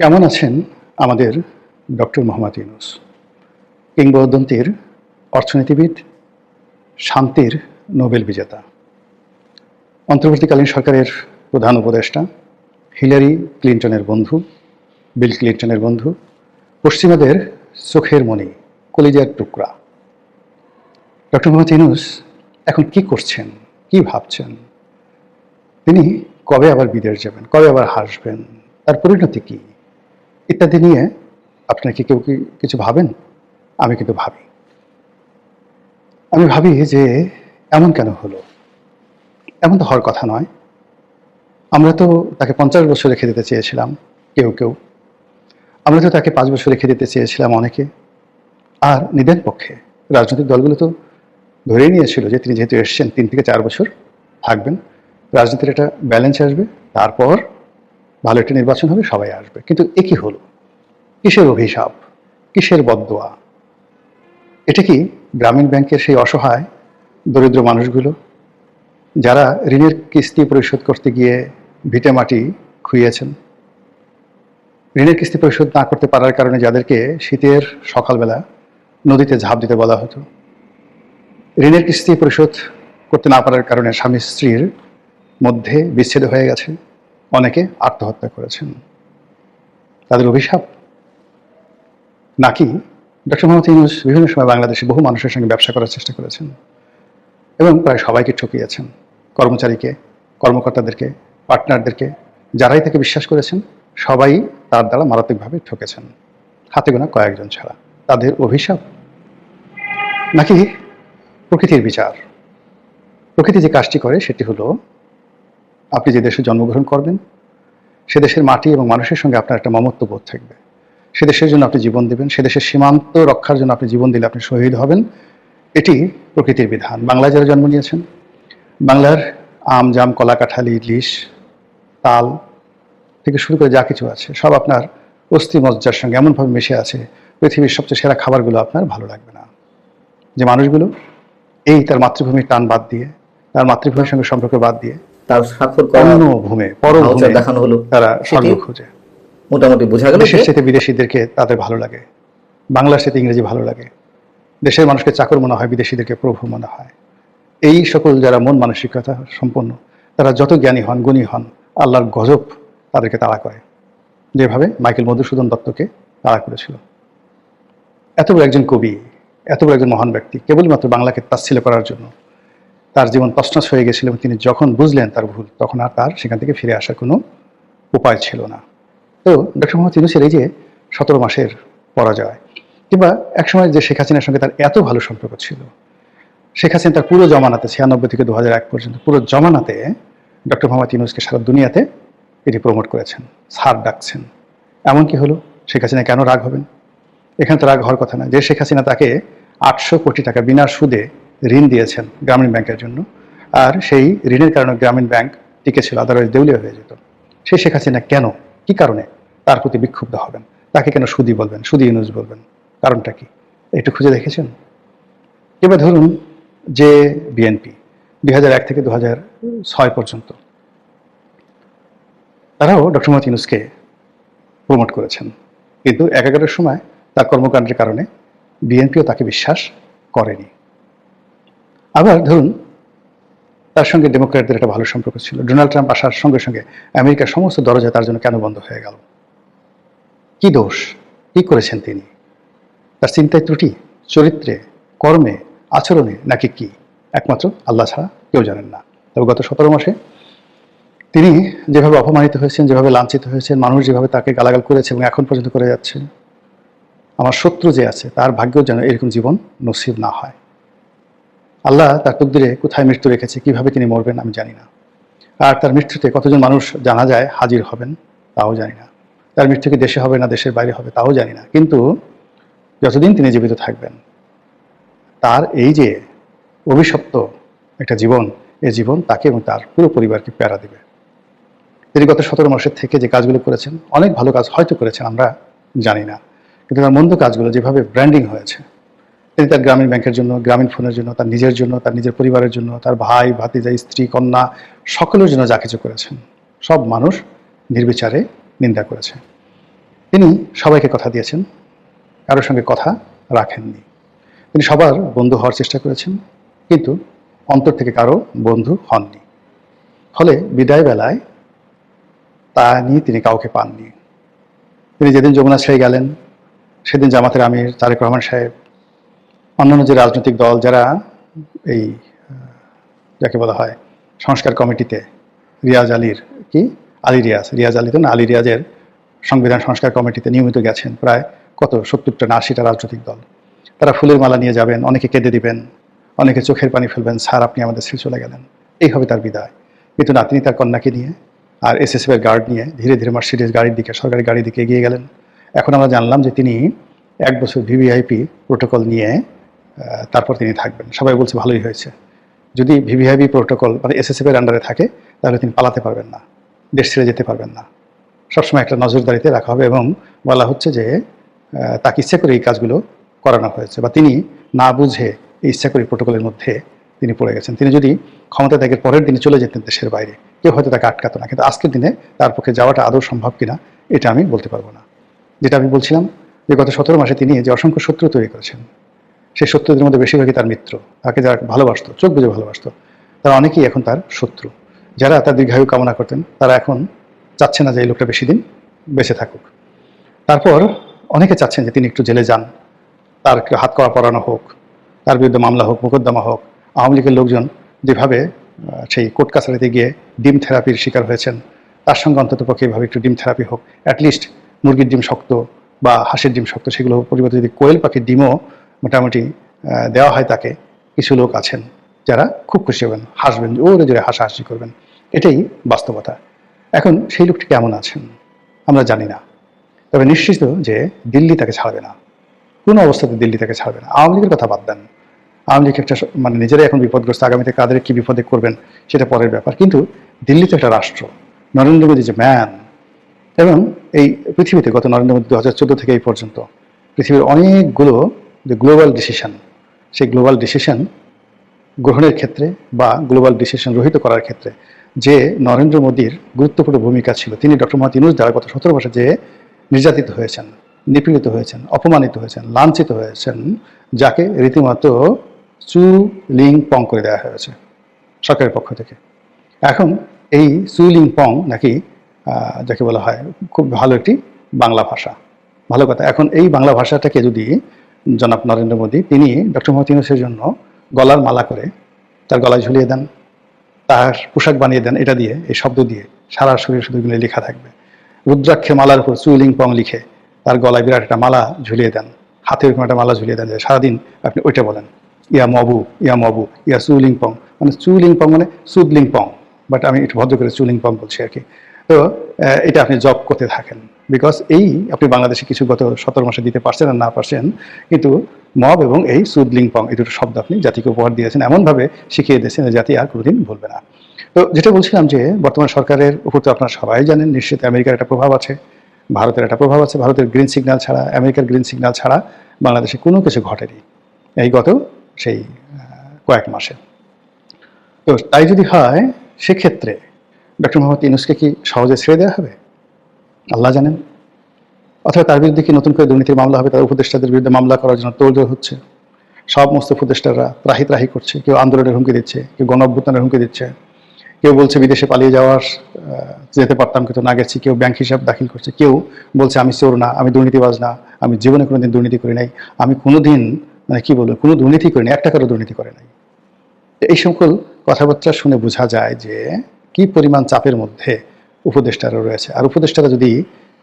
কেমন আছেন আমাদের ডক্টর মোহাম্মদ ইউনূস, কিংবদন্তির অর্থনীতিবিদ, শান্তির নোবেল বিজেতা, অন্তর্বর্তীকালীন সরকারের প্রধান উপদেষ্টা, হিলারি ক্লিন্টনের বন্ধু, বিল ক্লিন্টনের বন্ধু, পশ্চিমাদের চোখের মণি, কলিজার টুকরা। ডক্টর মোহাম্মদ ইউনূস এখন কি করছেন, কি ভাবছেন? তিনি কবে আবার বিদেশ যাবেন, কবে আবার হাসবেন, তার পরিণতি কী ইত্যাদি নিয়ে আপনারা কি কেউ কি কিছু ভাবেন? আমি কিন্তু ভাবি। আমি ভাবি যে এমন কেন হলো? এমন তো হওয়ার কথা নয়। আমরা তো তাকে 50 বছর রেখে দিতে চেয়েছিলাম কেউ কেউ, আমরা তো তাকে 5 বছর রেখে দিতে চেয়েছিলাম অনেকে। আর নিদেন পক্ষে রাজনৈতিক দলগুলো তো ধরেই নিয়েছিল যে তিনি যেহেতু এসছেন 3 থেকে 4 বছর থাকবেন, রাজনীতির একটা ব্যালেন্স আসবে, তারপর ভালো একটা নির্বাচন হবে, সবাই আসবে। কিন্তু এ কি হলো? কিসের অভিশাপ, কিসের বদদোয়া? এটা কি গ্রামীণ ব্যাংকের সেই অসহায় দরিদ্র মানুষগুলো যারা ঋণের কিস্তি পরিশোধ করতে গিয়ে ভিটে মাটি খুইয়েছেন, ঋণের কিস্তি পরিশোধ না করতে পারার কারণে যাদেরকে শীতের সকালবেলা নদীতে ঝাঁপ দিতে বলা হতো, ঋণের কিস্তি পরিশোধ করতে না পারার কারণে স্বামী স্ত্রীর মধ্যে বিচ্ছেদ হয়ে গেছে, অনেকে আত্মহত্যা করেছেন, তাদের অভিশাপ? নাকি ডক্টর মোহাম্মদ ইউনূস বিভিন্ন সময় বাংলাদেশে বহু মানুষের সঙ্গে ব্যবসা করার চেষ্টা করেছেন এবং প্রায় সবাইকে ঠকিয়েছেন, কর্মচারীকে, কর্মকর্তাদেরকে, পার্টনারদেরকে, যারাই তাকে বিশ্বাস করেছেন সবাই তার দ্বারা মারাত্মকভাবে ঠকেছেন, হাতে গোনা কয়েকজন ছাড়া। তাদের অভিশাপ? নাকি প্রকৃতির বিচার? প্রকৃতি যে কাজটি করে সেটি হলো, আপনি যে দেশে জন্মগ্রহণ করবেন সে দেশের মাটি এবং মানুষের সঙ্গে আপনার একটা মমত্ববোধ থাকবে, সে দেশের জন্য আপনি জীবন দেবেন, সে দেশের সীমান্ত রক্ষার জন্য আপনি জীবন দিলে আপনি শহীদ হবেন। এটি প্রকৃতির বিধান। বাংলায় যারা জন্ম নিয়েছেন, বাংলার আম, জাম, কলা, কাঁঠাল, ইলিশ, তাল থেকে শুরু করে যা কিছু আছে সব আপনার অস্থি মজ্জার সঙ্গে এমনভাবে মিশে আছে, পৃথিবীর সবচেয়ে সেরা খাবারগুলো আপনার ভালো লাগবে না। যে মানুষগুলো এই তার মাতৃভূমির টান বাদ দিয়ে, তার মাতৃভূমির সঙ্গে সম্পর্ক বাদ দিয়ে তার স্বাক্ষর করা অন্য ভূমে, পরভূমে দেখানো হলো, তারা স্বর্গ খোঁজে। মোটামুটি বোঝা গেল দেশের সাথে বিদেশিদেরকে তাদের ভালো লাগে, বাংলার সাথে ইংরেজি ভালো লাগে, দেশের মানুষকে চাকর মনে হয়, বিদেশিদেরকে প্রভু মনে হয়। এই সকল যারা মন মানসিকতা সম্পন্ন, তারা যত জ্ঞানী হন, গুণী হন, আল্লাহর গজব তাদেরকে তাড়া করে, যেভাবে মাইকেল মধুসূদন দত্তকে তাড়া করেছিল। এত বড় একজন কবি, এত বড় একজন মহান ব্যক্তি, কেবলমাত্র বাংলাকে তাচ্ছিল্য করার জন্য তার জীবন তছনছ হয়ে গেছিল এবং তিনি যখন বুঝলেন তার ভুল, তখন আর তার সেখান থেকে ফিরে আসার কোনো উপায় ছিল না। তো ডক্টর মোহাম্মদ ইউনূসের এই যে 17 মাসের পরাজয়, কিংবা একসময় যে শেখ হাসিনার সঙ্গে তার এত ভালো সম্পর্ক ছিল, শেখ হাসিনা তার পুরো জমানাতে 96 থেকে 2001 পর্যন্ত পুরো জমানাতে ডক্টর মোহাম্মদ ইউনূসকে সারা দুনিয়াতে এটি প্রমোট করেছেন, স্যার ডাকছেন। এমন কি হলো? শেখ হাসিনা কেন রাগ হবেন? এখানে তো রাগ হওয়ার কথা না। যে শেখ হাসিনা তাকে 800 কোটি টাকা বিনা সুদে ঋণ দিয়েছেন গ্রামীণ ব্যাংকের জন্য, আর সেই ঋণের কারণে গ্রামীণ ব্যাংক টিকে ছিল, আদারওয়াইজ দেউলিয়া হয়ে যেত, সেই শেখ হাসিনা কেন, কি কারণে তার প্রতি বিক্ষুব্ধ হবেন? তাকে কেন সুদি বলবেন, সুদি ইউনূস বলবেন? কারণটা কি? একটু খুঁজে দেখেছেন? এবার ধরুন যে বিএনপি 2001 থেকে 2006 পর্যন্ত তারাও ডক্টর মোহাম্মদ ইউনূসকে প্রমোট করেছেন, কিন্তু 11-এর সময় তার কর্মকাণ্ডের কারণে বিএনপিও তাকে বিশ্বাস করেনি। আবার ধরুন তার সঙ্গে ডেমোক্র্যাটদের একটা ভালো সম্পর্ক ছিল, ডোনাল্ড ট্রাম্প আসার সঙ্গে সঙ্গে আমেরিকার সমস্ত দরজা তার জন্য কেন বন্ধ হয়ে গেল? কি দোষ, কি করেছেন তিনি? তার চিন্তায় ত্রুটি, চরিত্রে, কর্মে, আচরণে, নাকি কি? একমাত্র আল্লাহ ছাড়া কেউ জানেন না। তবে গত 17 মাসে তিনি যেভাবে অপমানিত হয়েছেন, যেভাবে লাঞ্ছিত হয়েছেন, মানুষ যেভাবে তাকে গালাগাল করেছে এবং এখন পর্যন্ত করে যাচ্ছে, আমার শত্রু যে আছে তার ভাগ্যও যেন এরকম জীবন নসিব না হয়। আল্লাহ তার তকদিরে কোথায় মৃত্যু রেখেছে, কিভাবে তিনি মরবেন আমি জানি না। আর তার মৃত্যুতে কতজন মানুষ জানা যায় হাজির হবেন তাও জানি না। তার মৃত্যু কি দেশে হবে না দেশের বাইরে হবে তাও জানি না। কিন্তু যতদিন তিনি জীবিত থাকবেন, তার এই যে অভিশপ্ত একটা জীবন, এই জীবন তাকে এবং তার পুরো পরিবারকে প্যারা দেবে। তিনি গত 17 মাসের থেকে যে কাজগুলো করেছেন, অনেক ভালো কাজ হয়তো করেছেন, আমরা জানি না, কিন্তু তার মন্দ কাজগুলো যেভাবে ব্র্যান্ডিং হয়েছে, তিনি তার গ্রামীণ ব্যাংকের জন্য, গ্রামীণ ফোনের জন্য, তার নিজের জন্য, তার নিজের পরিবারের জন্য, তার ভাই ভাতিজা, স্ত্রী, কন্যা, সকলের জন্য যা কিছু করেছেন, সব মানুষ নির্বিচারে নিন্দা করেছে। তিনি সবাইকে কথা দিয়েছেন, কারোর সঙ্গে কথা রাখেননি। তিনি সবার বন্ধু হওয়ার চেষ্টা করেছেন, কিন্তু অন্তর থেকে কারো বন্ধু হননি। ফলে বিদায় বেলায় তা নিয়ে তিনি কাউকে পাননি। তিনি যেদিন যমুনা ছেড়ে গেলেন, সেদিন জামাতের আমির তারেক রহমান সাহেব, অন্যান্য যে রাজনৈতিক দল যারা এই যাকে বলা হয় সংস্কার কমিটিতে, রিয়াজ আলীর রিয়াজ আলী তো না, আলী রিয়াজের সংবিধান সংস্কার কমিটিতে নিয়মিত গেছেন প্রায় 70টা না 80টা রাজনৈতিক দল। তারা ফুলের মালা নিয়ে যাবেন, অনেকে কেঁদে দিবেন, অনেকে চোখের পানি ফেলবেন, স্যার আপনি আমাদের ছেড়ে চলে গেলেন, এই হবে তার বিদায়। কিন্তু না, তিনি তার কন্যাকে নিয়ে আর এসএসএফ এর গার্ড নিয়ে ধীরে ধীরে মার্সিডিজ গাড়ির দিকে, সরকারি গাড়ির দিকে এগিয়ে গেলেন। এখন আমরা জানলাম যে তিনি 1 বছর ভিভিআইপি প্রোটোকল নিয়ে তারপর তিনি থাকবেন। সবাই বলছে ভালোই হয়েছে। যদি ভিভিআইপি প্রোটোকল মানে এসএসএফ এর আন্ডারে থাকে, তাহলে তিনি পালাতে পারবেন না, দেশ ছেড়ে যেতে পারবেন না। সবসময় একটা নজরদারিতে রাখা হবে, এবং বলা হচ্ছে যে তাকে ইচ্ছা করে এই কাজগুলো করানো হয়েছে, বা তিনি না বুঝে এই ইচ্ছা করে প্রোটোকলের মধ্যে তিনি পড়ে গেছেন। তিনি যদি ক্ষমতা ত্যাগের পরের দিনে চলে যেতেন দেশের বাইরে, কেউ হয়তো তাকে আটকাতো না, কিন্তু আজকের দিনে তার পক্ষে যাওয়াটা আদৌ সম্ভব কিনা এটা আমি বলতে পারবো না। যেটা আমি বলছিলাম যে গত 17 মাসে তিনি যে অসংখ্য শত্রু তৈরি করেছেন, সেই শত্রুদের মধ্যে বেশিরভাগই তার মিত্র। তাকে যারা ভালোবাসতো, চোখ বুঝে ভালোবাসতো, তারা অনেকেই এখন তার শত্রু। যারা তার দীর্ঘায়ু কামনা করতেন, তারা এখন চাচ্ছে না যে এই লোকটা বেশি দিন বেঁচে থাকুক। তারপর অনেকে চাচ্ছেন যে তিনি একটু জেলে যান, তার হাত কড়া পরানো হোক, তার বিরুদ্ধে মামলা হোক, মোকদ্দমা হোক। আওয়ামী লীগের লোকজন যেভাবে সেই কোর্ট কাছারিতে গিয়ে ডিম থেরাপির শিকার হয়েছেন, তার সঙ্গে অন্ততপক্ষে এভাবে একটু ডিম থেরাপি হোক। অ্যাটলিস্ট মুরগির ডিম শক্ত বা হাঁসের ডিম শক্ত, সেগুলো পরিবর্তে যদি কোয়েল পাখির ডিমও মোটামুটি দেওয়া হয় তাকে, কিছু লোক আছেন যারা খুব খুশি হবেন, হাসবেন, ওরে জোরে হাসাহাসি করবেন। এটাই বাস্তবতা। এখন সেই লোকটি কেমন আছেন আমরা জানি না, তবে নিশ্চিত যে দিল্লি তাকে ছাড়বে না, কোনো অবস্থাতে দিল্লি তাকে ছাড়বে না। আওয়ামী লীগের কথা বাদ দেন, আওয়ামী লীগ একটা মানে নিজেরাই এখন বিপদগ্রস্ত, আগামীতে কাদের কি বিপদে করবেন সেটা পরের ব্যাপার, কিন্তু দিল্লি তো একটা রাষ্ট্র। নরেন্দ্র মোদী যে ম্যান, এবং এই পৃথিবীতে গত নরেন্দ্র মোদী 2014 থেকে এই পর্যন্ত পৃথিবীর অনেকগুলো যে গ্লোবাল ডিসিশন, সেই গ্লোবাল ডিসিশন গ্রহণের ক্ষেত্রে বা গ্লোবাল ডিসিশন রহিত করার ক্ষেত্রে যে নরেন্দ্র মোদীর গুরুত্বপূর্ণ ভূমিকা ছিল, তিনি ডক্টর মোহাম্মদ ইউনূস দ্বারা গত 17 মাসে যে নির্যাতিত হয়েছেন, নিপীড়িত হয়েছেন, অপমানিত হয়েছেন, লাঞ্ছিত হয়েছেন, যাকে রীতিমতো চু-লিং পং করে দেওয়া হয়েছে সরকারের পক্ষ থেকে। এখন এই চু-লিং পং নাকি যাকে বলা হয় খুব ভালো একটি বাংলা ভাষা, ভালো কথা। এখন এই বাংলা ভাষাটাকে যদি জনাব নরেন্দ্র মোদী তিনি ডক্টর মোহাম্মদ ইউনূসের জন্য গলার মালা করে তার গলায় ঝুলিয়ে দেন, তার পোশাক বানিয়ে দেন, এটা দিয়ে, এই শব্দ দিয়ে সারা শরীর শুধু এগুলো লেখা থাকবে, রুদ্রাক্ষে মালার উপর চুলিং পং লিখে তার গলায় বিরাট একটা মালা ঝুলিয়ে দেন, হাতে এরকম একটা মালা ঝুলিয়ে দেন, যে সারাদিন আপনি ওইটা বলেন, ইয়া মবু, ইয়া মবু, ইয়া চুলিং পং, মানে চুলিং পং মানে সুদলিং পং, বাট আমি একটু ভদ্র করে চুলিং পং বলছি আর কি। তো এটা আপনি জব করতে থাকেন, বিকজ এই আপনি বাংলাদেশে কিছু গত 17 মাসে দিতে পারছেন আর না পারছেন, কিন্তু মব এবং এই সুদলিং পং এই দুটো শব্দ আপনি জাতিকে উপহার দিয়েছেন, এমনভাবে শিখিয়ে দিয়েছেন জাতি আর কোনোদিন ভুলবে না। তো যেটা বলছিলাম যে বর্তমান সরকারের উপর তো আপনারা সবাই জানেন নিশ্চিত আমেরিকার একটা প্রভাব আছে, ভারতের একটা প্রভাব আছে। ভারতের গ্রিন সিগন্যাল ছাড়া, আমেরিকার গ্রিন সিগন্যাল ছাড়া বাংলাদেশে কোনো কিছু ঘটেনি এই গত সেই কয়েক মাসে। তো তাই যদি হয়, সেক্ষেত্রে ডক্টর মোহাম্মদ ইউনূসকে কি সহজে ছেড়ে দেওয়া হবে? আল্লাহ জানেন। অথবা তার বিরুদ্ধে কি নতুন করে দুর্নীতির মামলা হবে? তার উপদেষ্টাদের বিরুদ্ধে মামলা করার জন্য তোড়জোড় হচ্ছে, সমস্ত উপদেষ্টারা ত্রাহি ত্রাহি করছে, কেউ আন্দোলনের হুমকি দিচ্ছে, কেউ গণ অভ্যুত্থানের হুমকি দিচ্ছে, কেউ বলছে বিদেশে পালিয়ে যাওয়ার যেতে পারতাম কিন্তু না গেছি, কেউ ব্যাংক হিসাব দাখিল করছে, কেউ বলছে আমি চোর না, আমি দুর্নীতিবাজ না, আমি জীবনে কোনোদিন দুর্নীতি করি নাই, আমি কোনোদিন মানে কি বলবো কোনো দুর্নীতি করিনি, এক টাকারও দুর্নীতি করে নাই। এই সকল কথাবার্তা শুনে বোঝা যায় যে কি পরিমাণ চাপের মধ্যে উপদেষ্টারা রয়েছে। আর উপদেষ্টারা যদি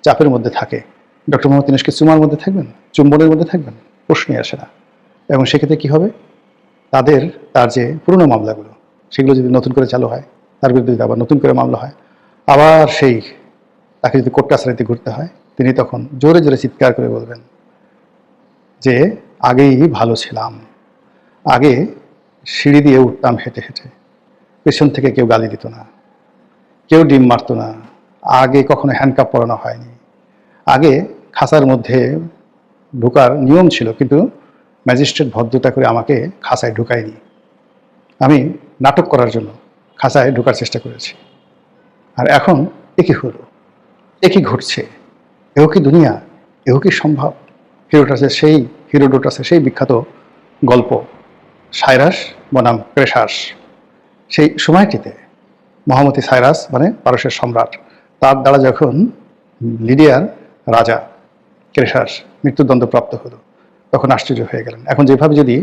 চাপের মধ্যে থাকে, ডক্টর মোহাম্মদ ইউনূসকে চুমার মধ্যে থাকবেন, চুম্বনের মধ্যে থাকবেন, প্রশ্নই আসে না। এবং সেক্ষেত্রে কি হবে, তার যে পুরনো মামলাগুলো সেগুলো যদি নতুন করে চালু হয়, তার বিরুদ্ধে যদি আবার নতুন করে মামলা হয়, আবার সেই তাকে যদি কোর্ট কাছারিতে ঘুরতে হয়, তিনি তখন জোরে জোরে চিৎকার করে বলবেন যে আগেই ভালো ছিলাম, আগে সিঁড়ি দিয়ে উঠতাম হেঁটে হেঁটে, পেছন থেকে কেউ গালি দিত না, কেউ ডিম মারতো না, আগে কখনো হ্যান্ডকাপ পরানো হয়নি, আগে খাঁচার মধ্যে ঢোকার নিয়ম ছিল কিন্তু ম্যাজিস্ট্রেট ভদ্রতা করে আমাকে খাঁচায় ঢুকায়নি, আমি নাটক করার জন্য খাঁচায় ঢোকার চেষ্টা করেছি। আর এখন একই হলো, একই ঘটছে, এও কি দুনিয়া? এও কি সম্ভব? হিরোডোটাসের সেই বিখ্যাত গল্প সাইরাস বনাম ক্রেশাস, সেই সময়টিতে মহামতি সাইরাস মানে পারস্যের সম্রাট, তার দ্বারা যখন লিডিয়ার রাজা ক্রেশাস মৃত্যুদণ্ডপ্রাপ্ত হলো, তখন আশ্চর্য হয়ে গেলেন। এখন যেভাবে যদি